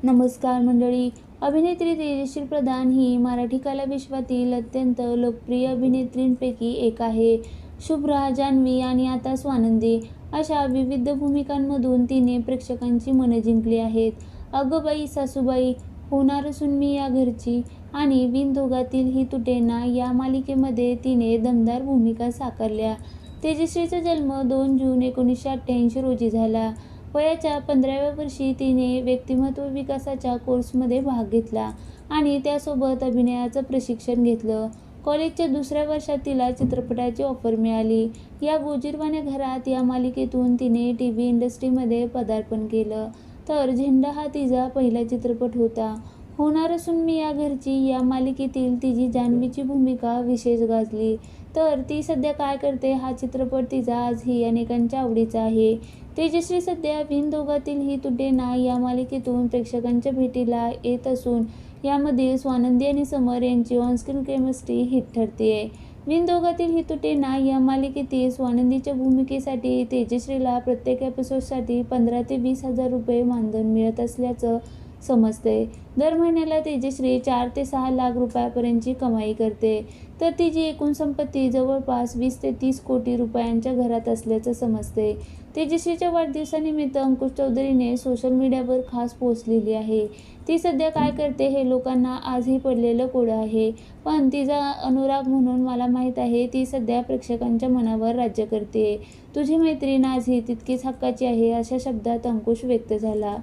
नमस्कार मंडळी. अभिनेत्री तेजश्री प्रधान ही मराठी कला विश्वातील अत्यंत लोकप्रिय अभिनेत्रींपैकी एक आहे. शुभ्रा, जान्हवी आणि आता स्वानंदी अशा विविध भूमिकांमधून तिने प्रेक्षकांची मनं जिंकली आहेत. अगं बाई सासूबाई, होणार सून मी या घरची आणि विणधोगातील ही तुटे ना या मालिकेमध्ये तिने दमदार भूमिका साकारल्या. तेजश्रीचा जन्म 2 जून 1988 रोजी झाला. वयाच्या 15व्या वर्षी तिने व्यक्तिमत्व विकासाच्या कोर्समध्ये भाग घेतला आणि त्यासोबत अभिनयाचं प्रशिक्षण घेतलं. कॉलेजच्या 2ऱ्या वर्षात तिला चित्रपटाची ऑफर मिळाली. या गोजीरवाण्या घरात या मालिकेतून तिने टीव्ही इंडस्ट्रीमध्ये पदार्पण केलं. तर झेंडा हा तिचा पहिला चित्रपट होता. होणार सून मी या घरची या मालिकेतील तिची जान्हवीची भूमिका विशेष गाजली. तर ती सध्या काय करते हा चित्रपट तिचा आजही अनेकांच्या आवडीचा आहे. तेजश्री सध्या विणधोगातील ही तुटे ना या मालिकेतून प्रेक्षकांच्या भेटीला येत असून यामधील स्वानंदी आणि समर यांची ऑनस्क्रीन केमिस्ट्री हिट ठरतेय. विणधोगातील ही तुटे ना या मालिकेतील स्वानंदीच्या भूमिकेसाठी तेजश्रीला प्रत्येक एपिसोडसाठी 15 ते 20 हजार रुपये मानधन मिळत असल्याचं समजतंय. दर महिन्याला तेजश्री 4 ते 6 लाख रुपयापर्यंतची कमाई करते. तर तिची एकूण संपत्ती जवळपास 20 ते 30 कोटी रुपयांच्या घरात असल्याचं समजतंय. तेजश्रीच्या वाढदिवसानिमित्त अंकुश चौधरीने सोशल मीडियावर खास पोस्ट लिहिली आहे. ती सध्या काय करते हे लोकांना आजही पडलेलं कोडं आहे. पण तिचा अनुराग म्हणून मला माहीत आहे ती सध्या प्रेक्षकांच्या मनावर राज्य करतेय. तुझी मैत्रीण आजही तितकीच हक्काची आहे अशा शब्दात अंकुश व्यक्त झाला.